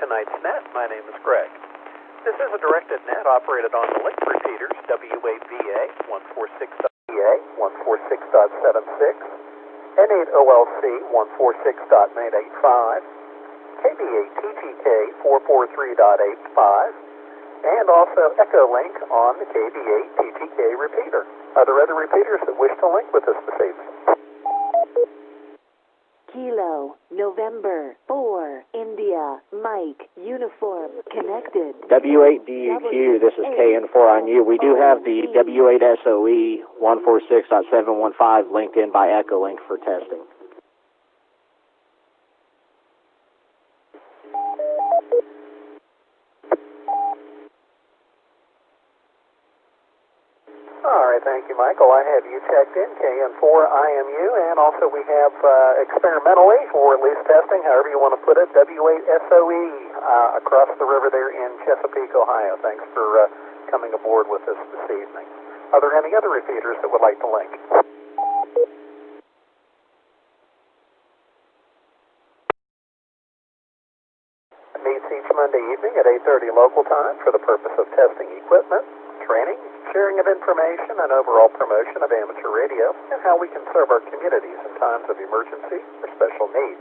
tonight's net. My name is Greg. This is a directed net operated on the link repeaters WAVA 146.EA 146.76, N8OLC 146.985, KBA TGK 443.85, and also Echo Link on the KBA TGK repeater. Are there other repeaters that wish to link with us this evening? Kilo, November, 4, India, Mike, Uniform, connected. W8DUQ, this is KN4 on you. We do have the W8SOE 146.715 linked in by Echolink for testing. All right, thank you, Michael. I have you checked in, KN4 IMU, and also we have experimentally, or at least testing, however you want to put it, W8SOE across the river there in Chesapeake, Ohio. Thanks for coming aboard with us this evening. Are there any other repeaters that would like to link? Meets each Monday evening at 8:30 local time for the purpose of testing equipment, training, sharing of information, and overall promotion of amateur radio and how we can serve our communities in times of emergency or special need.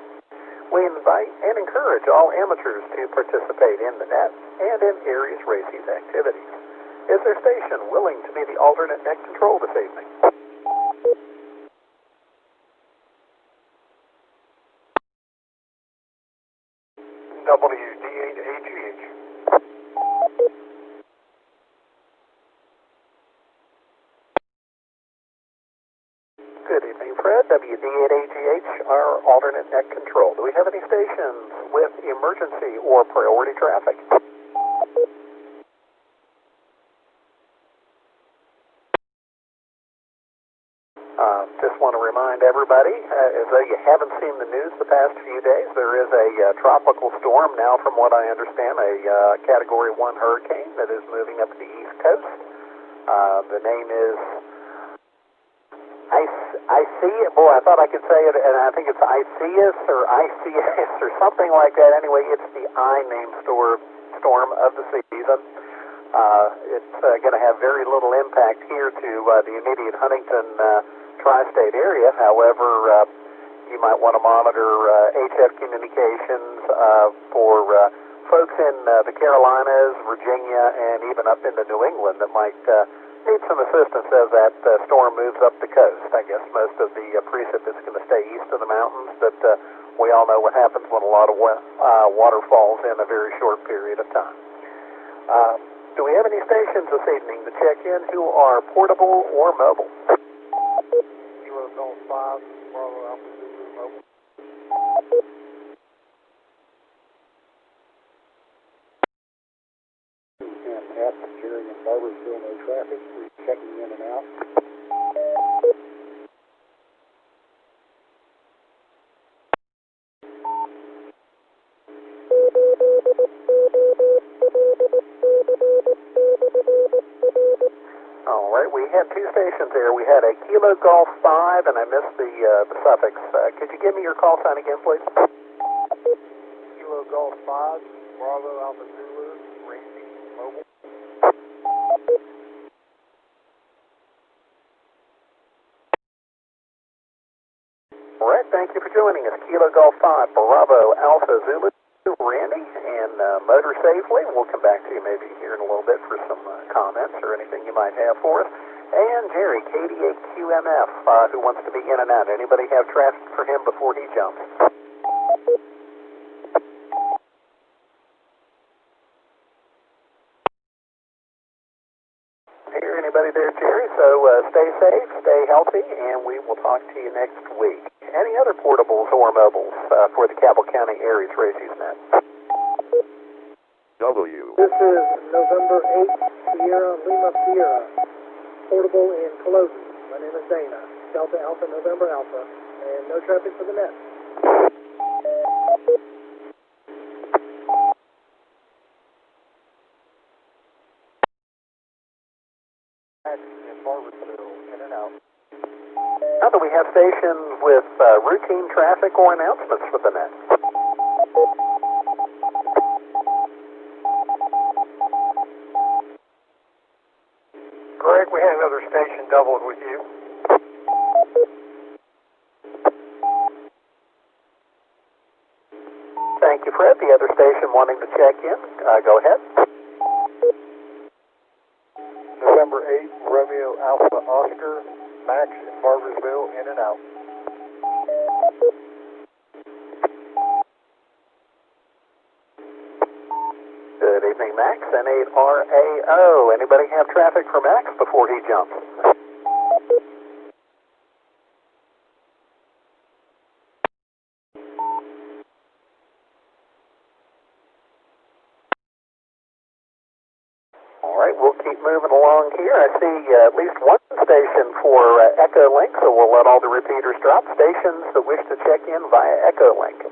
We invite and encourage all amateurs to participate in the net and in ARES racing activities. Is their station willing to be the alternate net control this evening? WD8AGH. Good evening, Fred. WD8AGH, our alternate net control. Do we have any stations with emergency or priority traffic? Just want to remind everybody, as though you haven't seen the news the past few days, there is a tropical storm now, from what I understand, a Category 1 hurricane that is moving up the East Coast. The name is boy, I thought I could say it, and I think it's ICS or something like that. Anyway, it's the I-named storm of the season. It's going to have very little impact here to the immediate Huntington tri-state area. However, you might want to monitor HF communications for folks in the Carolinas, Virginia, and even up into New England that might need some assistance as that storm moves up the coast. I guess most of the precip is going to stay east of the mountains, but we all know what happens when a lot of water falls in a very short period of time. Do we have any stations this evening to check in who are portable or mobile? Kilo Golf 5, Bravo Alpha Zulu mobile. And F, Jerry and Barbara, still no traffic. We're checking in and out. All right, we had two stations there. We had a Kilo Golf 5, and I missed the suffix. Could you give me your call sign again, please? Kilo Golf 5, Bravo Alpha Zulu, Randy mobile. All right, thank you for joining us. Kilo Golf 5, Bravo Alpha Zulu, Randy, and motor safely. We'll come back to you maybe here in a little bit for some comments or anything you might have for us. And Jerry, KD8QMF, who wants to be in and out. Anybody have traffic for him before he jumps? Hear anybody there, Jerry? So stay safe, stay healthy, and we will talk to you next week. Any other portables or mobiles for the Cabell County ARES Races Net? W. This is November 8th, Sierra Lima Sierra, portable in Cologne. My name is Dana, Delta Alpha November Alpha, and no traffic for the net. In and out. Now that we have stations with routine traffic or announcements for the net? Fred, the other station wanting to check in. Go ahead. November 8, Romeo Alpha Oscar, Max in Barbersville, in and out. Good evening, Max, N8RAO. Anybody have traffic for Max before he jumps? All right, we'll keep moving along here. I see at least one station for Echo Link, so we'll let all the repeaters drop. Stations that wish to check in via Echo Link.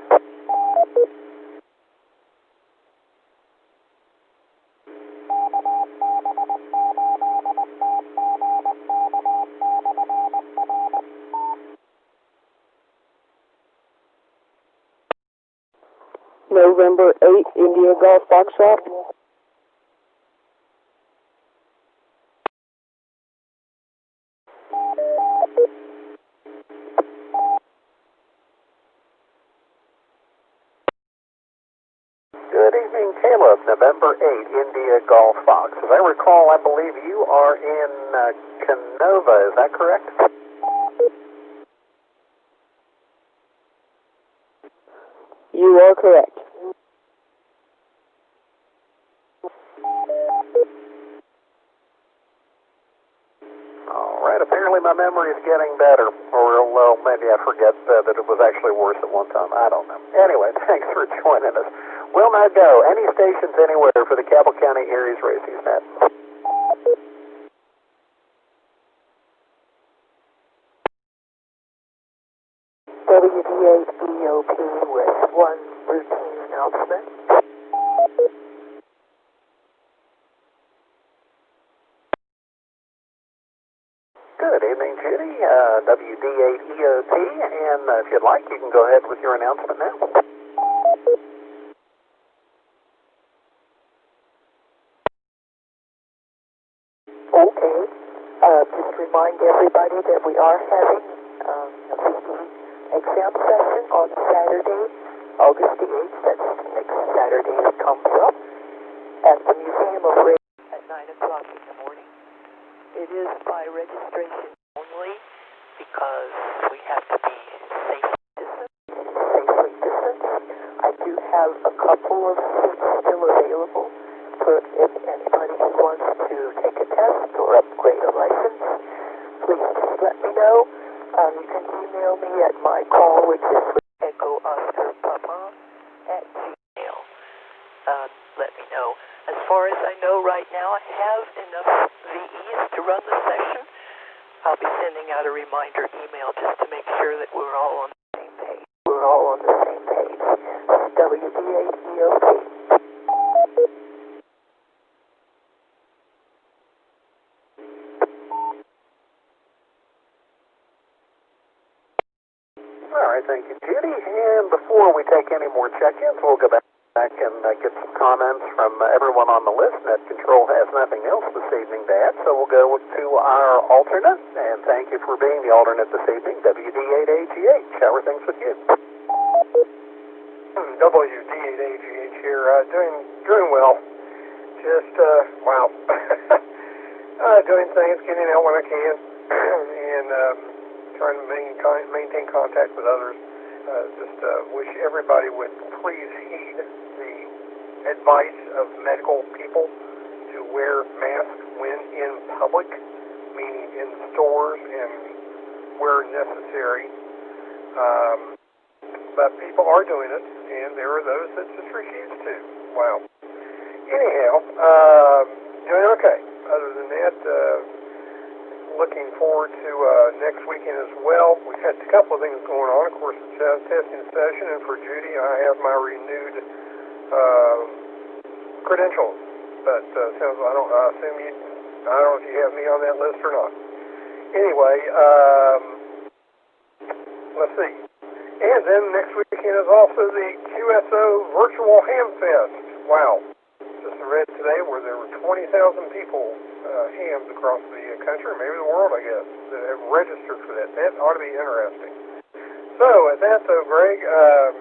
November 8, India Golf Foxtrot. Good evening, Caleb. November 8, India Golf Fox. As I recall, I believe you are in Canova. Is that correct? You are correct. All right. Apparently my memory is getting better. Or, well, maybe I forget that it was actually worse at one time. I don't know. Anyway, thanks for joining us. We'll now go. Any stations anywhere for the Cabell County ARES Racing Net? WDA-EOP with one routine announcement. Good evening, Judy. WD8EOT, and if you'd like, you can go ahead with your announcement now. Okay. Just remind everybody that we are having a VE exam session on Saturday, August the 8th. That's next Saturday that comes up at the Museum of Race at 9 o'clock in the morning. It is by registration only because we have to be safely distanced. I do have a couple of seats still available for if anybody who wants to take a test or upgrade a license. Please just let me know. You can email me at my call, which is Echo Oscar Papa at Gmail. Let me know. As far as I know right now, I have enough VEs to run the session. I'll be sending out a reminder email just to make sure that we're all on the same page. We're all on the same page. WD8EOP. All right, thank you, Judy. And before we take any more check-ins, we'll go back and get some comments from everyone on the list. Net Control has nothing else this evening to add, so we'll go to our alternate. And thank you for being the alternate this evening, WD8AGH. How are things with you? WD8AGH here. Doing well. Just, wow. Doing things, getting out when I can, and trying to maintain contact with others. Just wish everybody would please heed the advice of medical people to wear masks when in public, meaning in stores and where necessary. But people are doing it, and there are those that just refuse to. Wow. Anyhow, doing okay. Other than that, looking forward to next weekend as well. We've had a couple of things going on. Of course, it's testing session, and for Judy, I have my renewed credentials. But sounds I don't know if you have me on that list or not. Anyway, let's see. And then next weekend is also the QSO Virtual Ham Fest. Wow. Just read today where there were 20,000 people, hams across the country, maybe the world, I guess, that have registered for that. That ought to be interesting. So, at that though, Greg,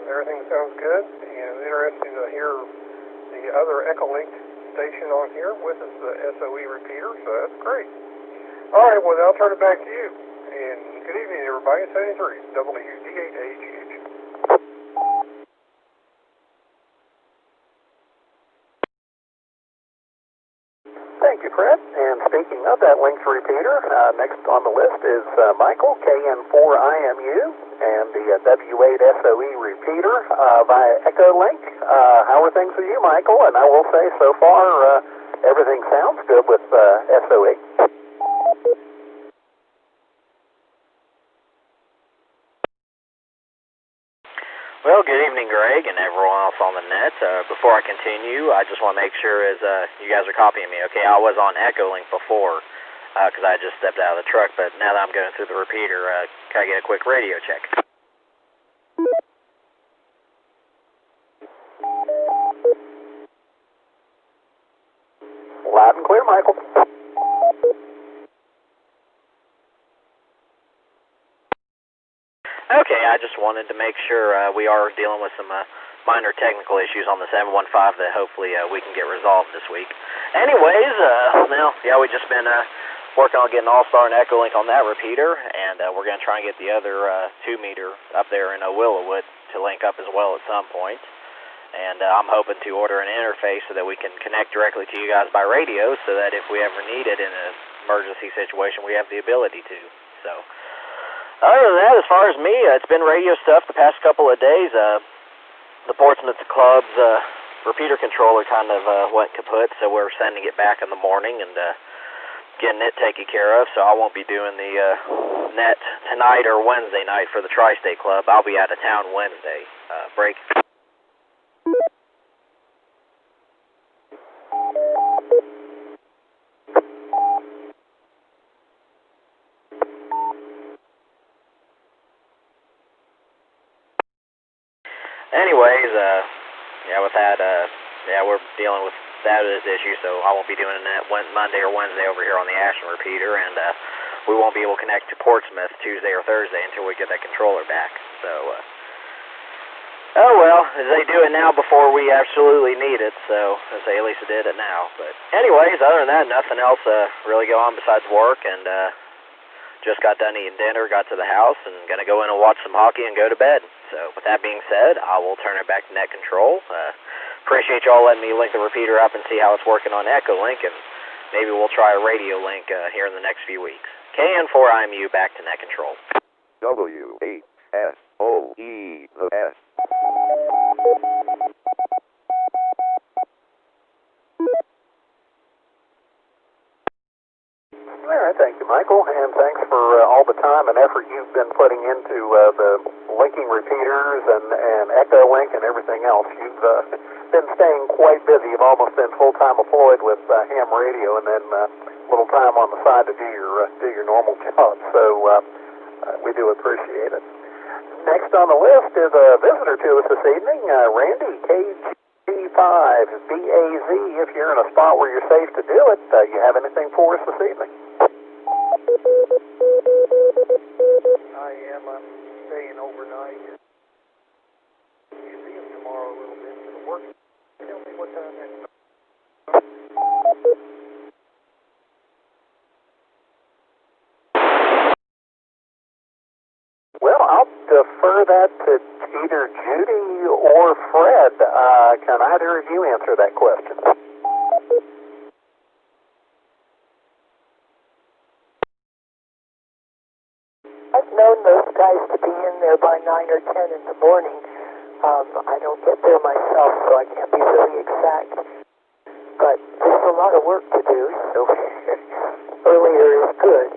everything sounds good, and interesting to hear the other Echolink station on here with us, the SOE repeater, so that's great. All right, well, I'll turn it back to you. And good evening, everybody. 73 WD8AGH. Thank you, Fred. And speaking of that linked repeater, next on the list is Michael, KN4IMU, and the W8SOE repeater via Echolink. How are things with you, Michael? And I will say, so far, everything sounds good with SOE. Well, good evening, Greg, and everyone else on the net. Before I continue, I just want to make sure as you guys are copying me, okay? I was on Echolink before because I just stepped out of the truck, but now that I'm going through the repeater, can I get a quick radio check? Loud and clear, Michael. Okay, I just wanted to make sure we are dealing with some minor technical issues on the 715 that hopefully we can get resolved this week. Anyways, we've just been working on getting All-Star and Echolink on that repeater, and we're going to try and get the other 2-meter up there in Willowwood to link up as well at some point. And I'm hoping to order an interface so that we can connect directly to you guys by radio so that if we ever need it in an emergency situation, we have the ability to. So, other than that, as far as me, it's been radio stuff the past couple of days. The Portsmouth Club's repeater controller kind of went kaput, so we're sending it back in the morning and getting it taken care of. So I won't be doing the net tonight or Wednesday night for the Tri-State Club. I'll be out of town Wednesday. Break. Anyways, with that, we're dealing with that as issue, so I won't be doing it Monday or Wednesday over here on the Ashland repeater, and we won't be able to connect to Portsmouth Tuesday or Thursday until we get that controller back. So, they do it now before we absolutely need it, so I say at least they did it now. But anyways, other than that, nothing else really go on besides work, and just got done eating dinner, got to the house, and gonna go in and watch some hockey and go to bed. So with that being said, I will turn it back to net control. Appreciate y'all letting me link the repeater up and see how it's working on Echolink, and maybe we'll try a radio link here in the next few weeks. KN4IMU back to net control. W8SOE, the S. All right, thank you, Michael, and thanks for all the time and effort you've been putting into the linking repeaters and Echolink and everything else. You've been staying quite busy. You've almost been full-time employed with ham radio and then a little time on the side to do your normal job. So we do appreciate it. Next on the list is a visitor to us this evening, Randy, KG5, BAZ. If you're in a spot where you're safe to do it, you have anything for us this evening? I am. I'm staying overnight at the museum tomorrow a little bit for the work. Tell me what time that is. Well, I'll defer that to either Judy or Fred. Can either of you answer that question? I've known those guys to be in there by 9 or 10 in the morning. I don't get there myself, so I can't be really exact. But there's a lot of work to do, so earlier is good.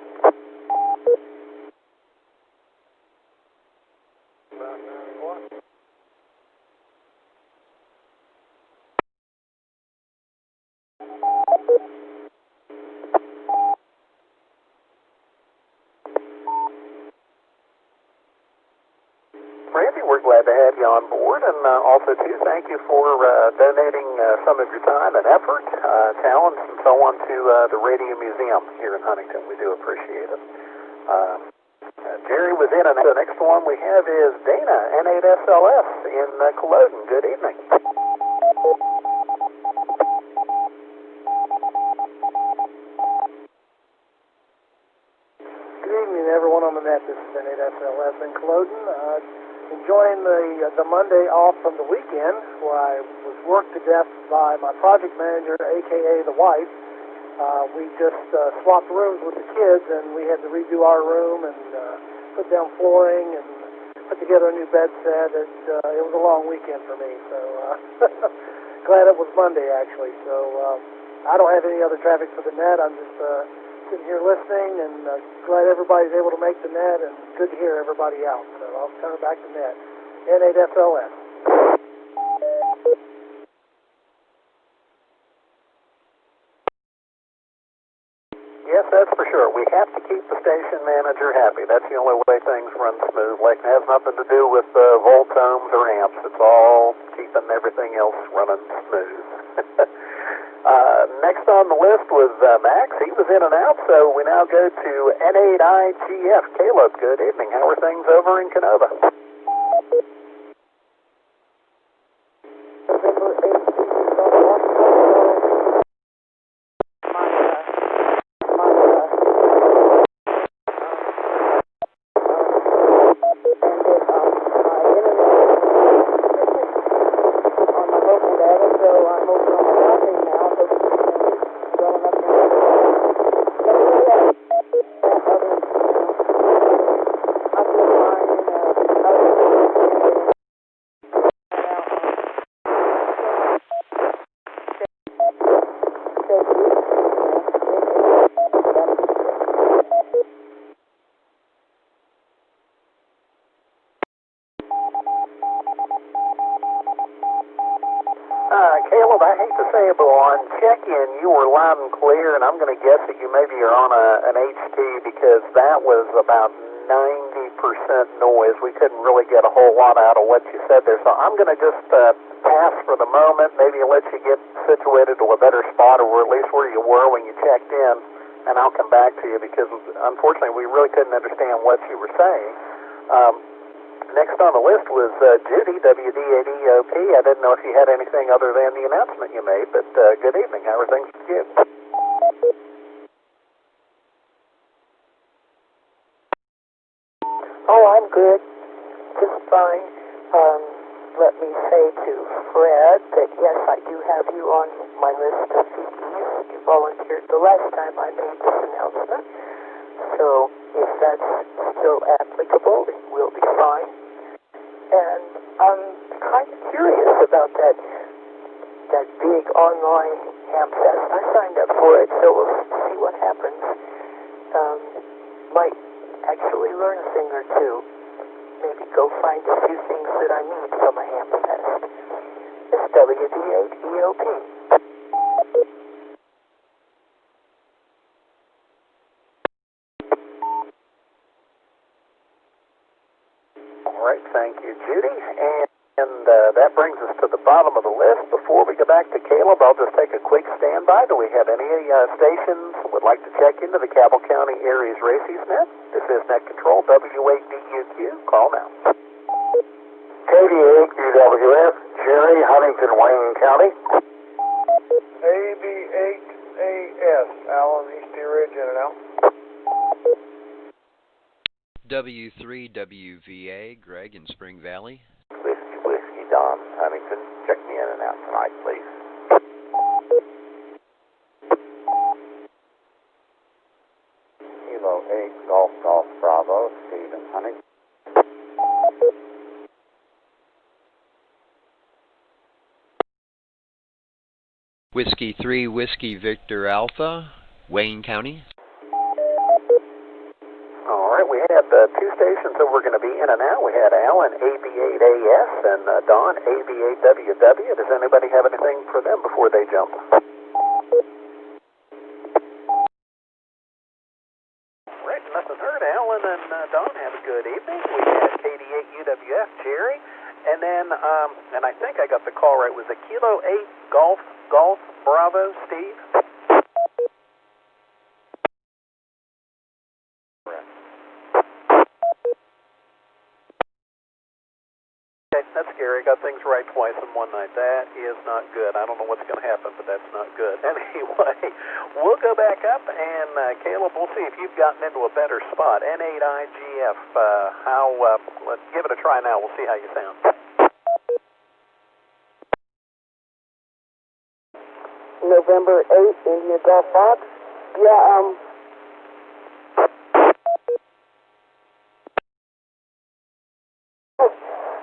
About 9 o'clock. Randy, we're glad to have you on board, and also, too, thank you for donating some of your time and effort, talents, and so on to the Radio Museum here in Huntington. We do appreciate it. Jerry was in, and the next one we have is Dana, N8SLS in Culloden. Good evening. Good evening, everyone on the net. This is N8SLS in Culloden. Enjoying the Monday off from the weekend, where I was worked to death by my project manager, a.k.a. the wife. We just swapped rooms with the kids, and we had to redo our room and put down flooring and put together a new bed set. It was a long weekend for me, so glad it was Monday, actually. So I don't have any other traffic for the net. I'm just sitting here listening, and glad everybody's able to make the net, and good to hear everybody out. So I'll turn it back to net. N8SLS. Yes, that's for sure. We have to keep the station manager happy. That's the only way things run smoothly. It has nothing to do with voltomes or amps. It's all keeping everything else running smooth. Next on the list was Max. He was in and out, so we now go to N8IGF. Caleb, good evening. How are things over in Canova? Caleb, I hate to say it, but on check-in, you were loud and clear, and I'm going to guess that you maybe are on an HT because that was about 90% noise. We couldn't really get a whole lot out of what you said there, so I'm going to just pass for the moment, maybe let you get situated to a better spot, or at least where you were when you checked in, and I'll come back to you because, unfortunately, we really couldn't understand what you were saying. Next on the list was Judy, WD80OP. I didn't know if you had anything other than the announcement you made, but good evening. How are things with you? Oh, I'm good. Just fine. Let me say to Fred that yes, I do have you on my list of CEs. You volunteered the last time I made this announcement. So if that's still applicable, it will be fine. And I'm kind of curious about that big online ham fest. I signed up for it, so we'll see what happens. Might actually learn a thing or two. Maybe go find a few things that I need from a ham fest. It's WD8EOP. All right, thank you, Judy. And that brings us to the bottom of the list. Before we go back to Caleb, I'll just take a quick standby. Do we have any stations that would like to check into the Cabell County ARES Races net? This is Net Control, W8DUQ. Call now. KD8UWF, Jerry, Huntington, Wayne County. AB8AS, Alan, East Deer Ridge, in and out. W3WVA, Greg in Spring Valley. Whiskey, Don, Huntington. Check me in and out tonight, please. Kilo 8, Golf, Bravo, Stephen, Huntington. Whiskey 3, Whiskey Victor Alpha, Wayne County. All right, we had two stations that were going to be in and out. We had Alan, AB8AS, and Don, AB8WW. Does anybody have anything for them before they jump? All right, nothing heard. Alan and Don, have a good evening. We had KD8UWF, Jerry, and then, and I think I got the call right, was it Kilo 8, Golf, Bravo, Steve? got things right twice in one night. That is not good. I don't know what's going to happen, but that's not good. Anyway, we'll go back up, and Caleb, we'll see if you've gotten into a better spot. N8IGF, let's give it a try now. We'll see how you sound. November 8th, India Golf Fox. Yeah,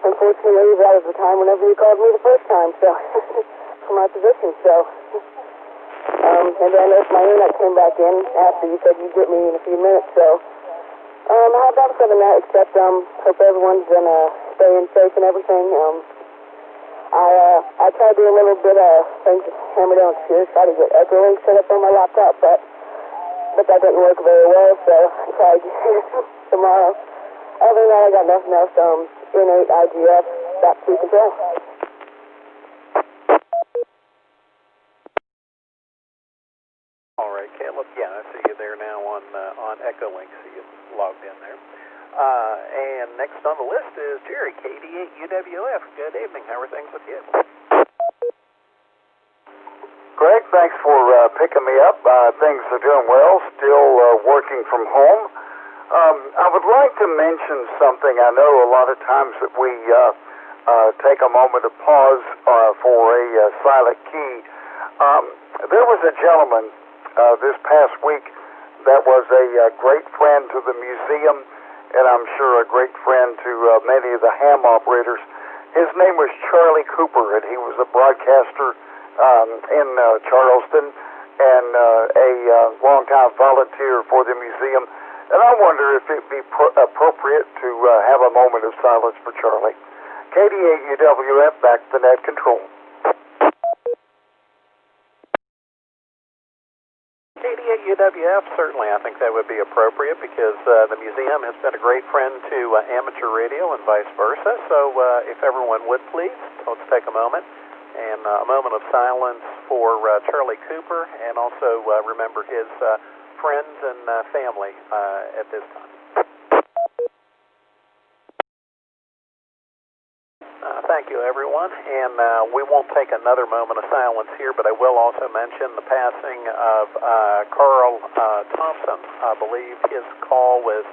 unfortunately, that was the time whenever you called me the first time, so, for my position, so. And then if my internet came back in after you said you'd get me in a few minutes, so. How about other than that, except, hope everyone's staying safe and everything. I tried doing a little bit of things to hammer down here, try to get Echolink set up on my laptop, but that didn't work very well, so I'll try again tomorrow. Other than that, I got nothing else. N8IGF, back to control. All right, Caleb. Yeah, I see you there now on Echolink, so you logged in there. And next on the list is Jerry, KD8UWF. Good evening. How are things with you? Greg, thanks for picking me up. Things are doing well, still working from home. I would like to mention something. I know a lot of times that we take a moment to pause for a silent key. There was a gentleman this past week that was a great friend to the museum, and I'm sure a great friend to many of the ham operators. His name was Charlie Cooper, and he was a broadcaster in Charleston and a longtime volunteer for the museum. And I wonder if it'd be appropriate to have a moment of silence for Charlie. KD8UWF, back to net control. KD8UWF, certainly I think that would be appropriate because the museum has been a great friend to amateur radio and vice versa. So if everyone would please, let's take a moment and a moment of silence for Charlie Cooper, and also remember his friends and family at this time. Thank you, everyone. And we won't take another moment of silence here, but I will also mention the passing of Carl Thompson. I believe his call was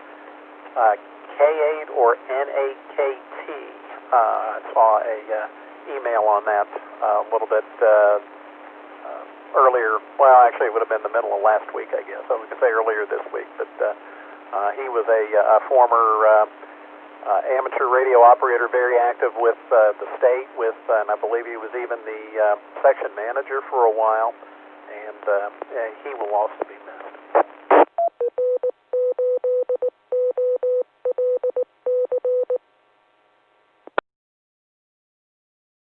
K8 or N8KT. I saw a email on that a little bit earlier. Well, actually, it would have been the middle of last week, I guess. I was going to say earlier this week, but he was a former amateur radio operator, very active with the state, and I believe he was even the section manager for a while, and he will also be missed.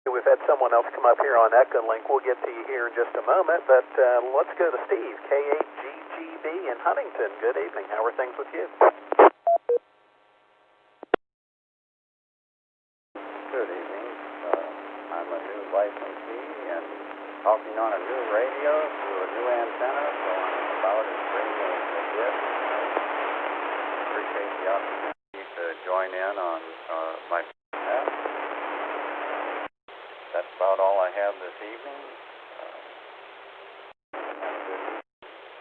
We've had someone else come up here on Echolink. We'll get to you here in just a moment, but let's go to Steve, K8GGB in Huntington. Good evening. How are things with you? Good evening. I'm a new licensee and talking on a new radio through a new antenna, so I'm about as radio as I get. I appreciate the opportunity to join in on my podcast. That's about all I have this evening.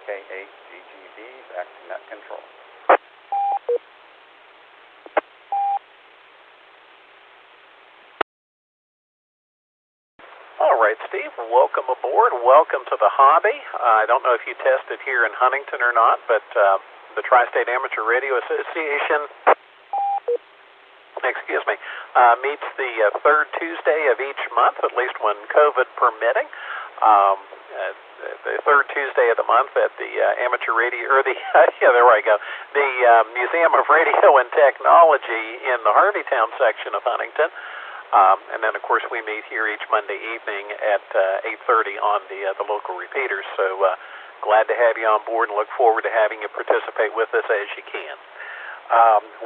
K8GGB, back to net control. All right, Steve, welcome aboard. Welcome to the hobby. I don't know if you tested here in Huntington or not, but the Tri-State Amateur Radio Association, meets the third Tuesday of each month, at least when COVID permitting. The third Tuesday of the month at the Amateur Radio, or the, there I go, the Museum of Radio and Technology in the Harveytown section of Huntington. And then, of course, we meet here each Monday evening at 8:30 on the local repeaters. So glad to have you on board and look forward to having you participate with us as you can.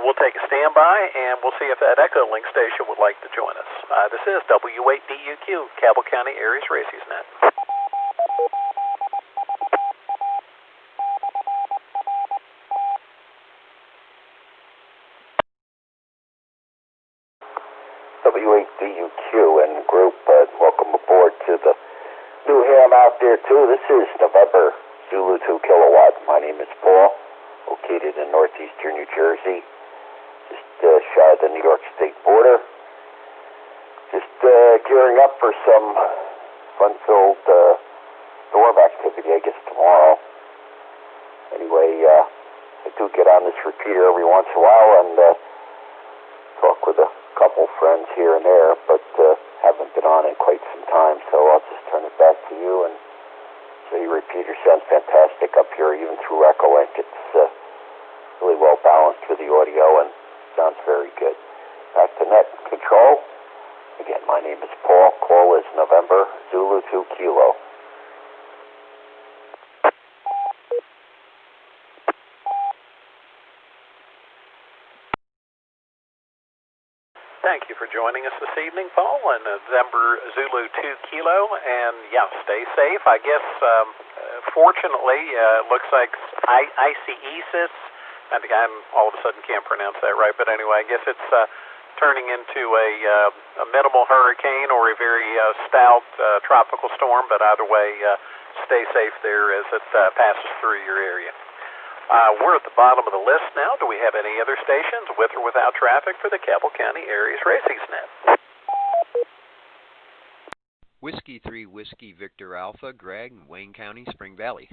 We'll take a standby, and we'll see if that Echolink station would like to join us. This is W8DUQ, Cabell County ARES Races Net. W8D WUQ and group. Welcome aboard to the new ham out there, too. This is November Zulu 2 Kilowatt. My name is Paul, located in northeastern New Jersey, just shy of the New York State border. Just gearing up for some fun-filled storm activity, I guess, tomorrow. Anyway, I do get on this repeater every once in a while and talk with a couple friends here and there, but haven't been on in quite some time, so I'll just turn it back to you and say your repeater sounds fantastic up here, even through Echolink. It's really well balanced with the audio and sounds very good. Back to net control. Again, my name is Paul. Call is November Zulu 2 Kilo. Thank you for joining us this evening, Paul, and November Zulu 2 Kilo. And yeah, stay safe. I guess, fortunately, it looks like ICESIS, I think I all of a sudden can't pronounce that right, but anyway, I guess it's turning into a minimal hurricane or a very stout tropical storm, but either way, stay safe there as it passes through your area. We're at the bottom of the list now. Do we have any other stations with or without traffic for the Cabell County ARES Racing Net? Whiskey 3 Whiskey Victor Alpha, Greg, Wayne County, Spring Valley.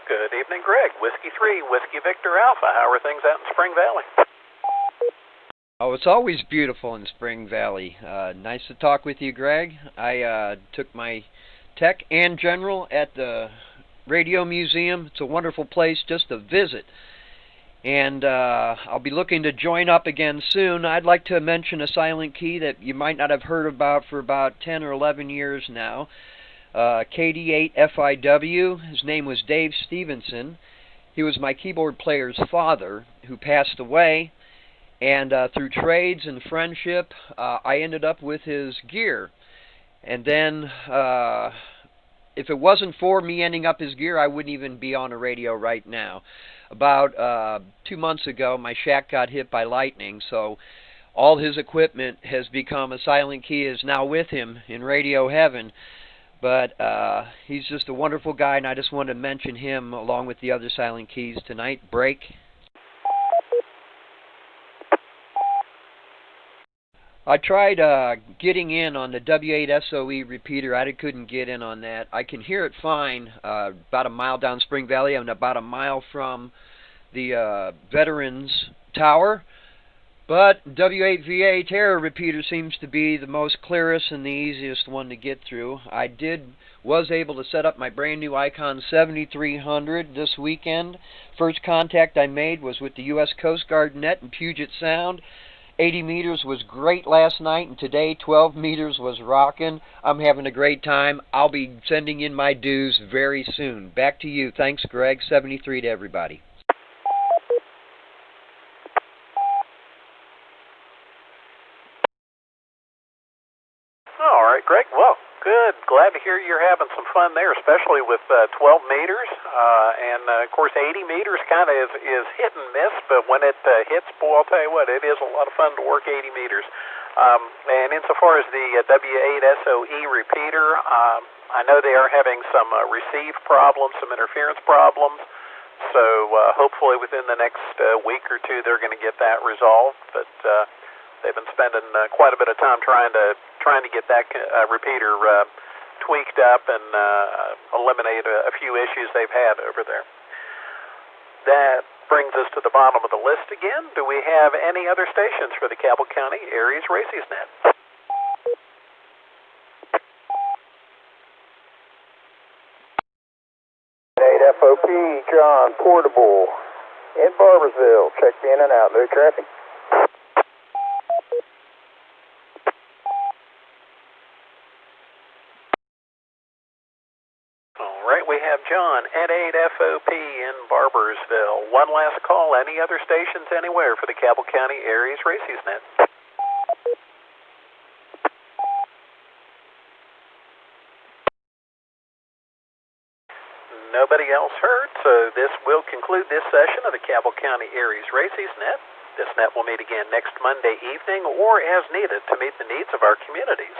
Good evening, Greg. Whiskey 3 Whiskey Victor Alpha. How are things out in Spring Valley? Oh, it's always beautiful in Spring Valley. Nice to talk with you, Greg. I took my tech and general at the Radio Museum. It's a wonderful place just to visit. And I'll be looking to join up again soon. I'd like to mention a silent key that you might not have heard about for about 10 or 11 years now. KD8FIW. His name was Dave Stevenson. He was my keyboard player's father, who passed away. And through trades and friendship, I ended up with his gear. And then, if it wasn't for me ending up his gear, I wouldn't even be on the radio right now. About 2 months ago, my shack got hit by lightning, so all his equipment has become a silent key, is now with him in radio heaven. But he's just a wonderful guy, and I just wanted to mention him along with the other silent keys tonight. Break. I tried getting in on the W8SOE repeater. I couldn't get in on that. I can hear it fine about a mile down Spring Valley. I'm about a mile from the Veterans Tower. But W8VA Terror repeater seems to be the most clearest and the easiest one to get through. I was able to set up my brand new Icon 7300 this weekend. First contact I made was with the U.S. Coast Guard net in Puget Sound. 80 meters was great last night, and today 12 meters was rocking. I'm having a great time. I'll be sending in my dues very soon. Back to you. Thanks, Greg. 73 to everybody. All right, Greg. Well, good. Glad to hear you're having some fun there, especially with 12 meters. Of course, 80 meters kind of is hit and miss, but when it hits, boy, I'll tell you what, it is a lot of fun to work 80 meters. And insofar as the W8SOE repeater, I know they are having some receive problems, some interference problems. So hopefully within the next week or two, they're going to get that resolved. But they've been spending quite a bit of time trying to get that repeater tweaked up and eliminate a few issues they've had over there. That brings us to the bottom of the list again. Do we have any other stations for the Cabell County ARES Racing Net? 8 FOP, John, portable in Barbersville. Check in and out. No traffic. All right, we have John at 8 FOP in Barbersville. One last call. Any other stations anywhere for the Cabell County ARES Racing Net? nobody else heard, so this will conclude this session of the Cabell County ARES Races Net. This net will meet again next Monday evening or as needed to meet the needs of our communities.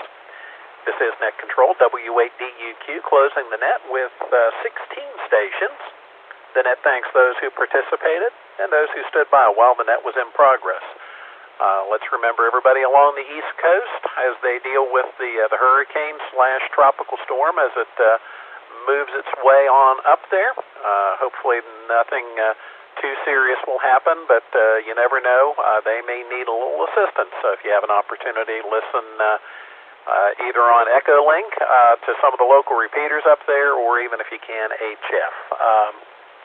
This is Net Control, W8DUQ, closing the net with 16 stations. The net thanks those who participated and those who stood by while the net was in progress. Let's remember everybody along the East Coast as they deal with the hurricane/tropical storm as it moves its way on up there. Hopefully nothing too serious will happen, but you never know. They may need a little assistance. So if you have an opportunity, listen either on Echo Link to some of the local repeaters up there, or even if you can, HF.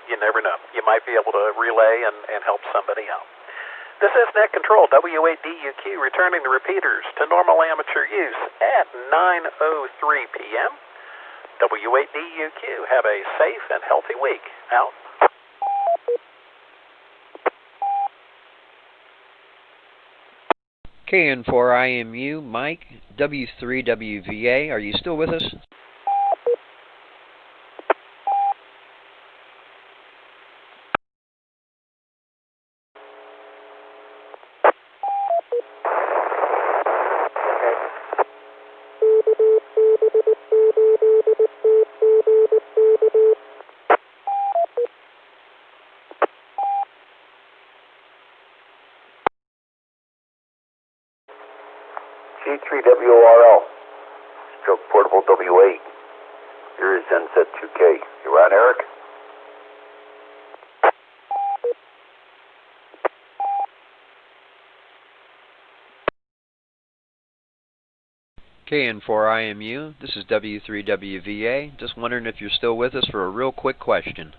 You never know. You might be able to relay and help somebody out. This is Net Control, W8DUQ, returning the repeaters to normal amateur use at 9:03 p.m. W8DUQ, have a safe and healthy week. Out. KN4IMU, Mike, W3WVA, are you still with us? G3WRL, stroke portable W8. Here is NZ2K. You're on, Eric? KN4IMU, this is W3WVA. Just wondering if you're still with us for a real quick question.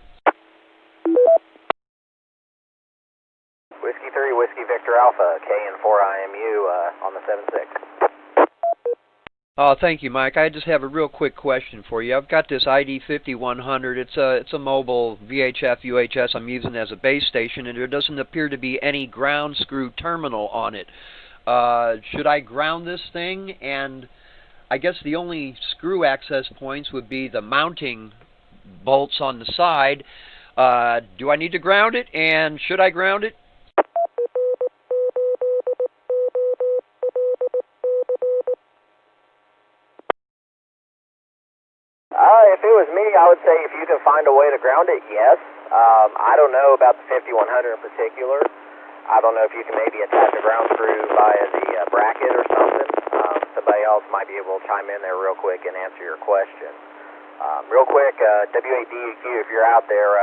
Whiskey 3, Whiskey Victor Alpha, KN4IMU on the 7-6. Oh, thank you, Mike. I just have a real quick question for you. I've got this ID 5100. It's a mobile VHF UHS I'm using as a base station, and there doesn't appear to be any ground screw terminal on it. Should I ground this thing? And I guess the only screw access points would be the mounting bolts on the side. Do I need to ground it? And should I ground it? If it was me, I would say if you can find a way to ground it, yes. I don't know about the 5100 in particular. I don't know if you can maybe attach a ground screw via the bracket or something. Somebody else might be able to chime in there real quick and answer your question. Real quick, W8DEQ, if you're out there,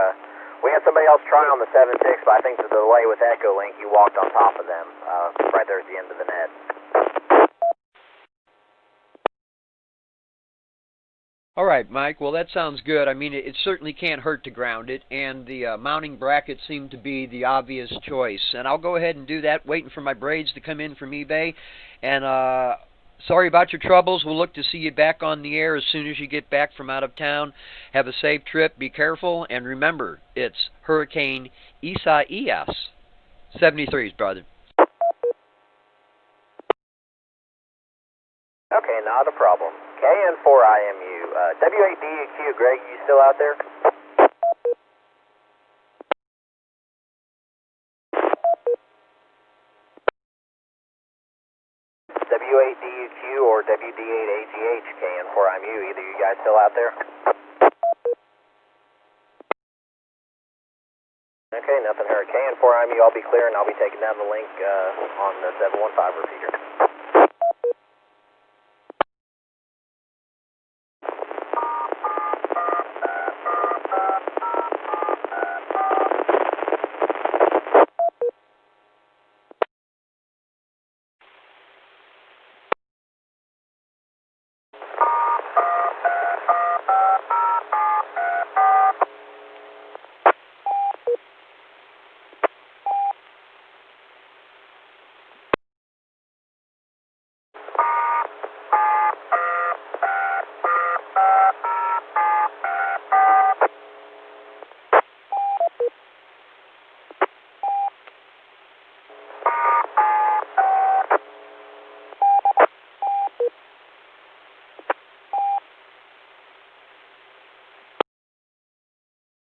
we had somebody else try on the 7.6, but I think the delay with Echo Link, you walked on top of them right there at the end of the net. All right, Mike. Well, that sounds good. I mean, it certainly can't hurt to ground it, and the mounting bracket seemed to be the obvious choice. And I'll go ahead and do that, waiting for my braids to come in from eBay. And sorry about your troubles. We'll look to see you back on the air as soon as you get back from out of town. Have a safe trip. Be careful. And remember, it's Hurricane Isaias. 73s, brother. Okay, not a problem. KN4IMU. W8DEQ, Greg, you still out there? W8DUQ or WD8AGH, KN4IMU, either you guys still out there? Okay, nothing heard. KN4IMU, I'll be clear and I'll be taking down the link on the 715 repeater.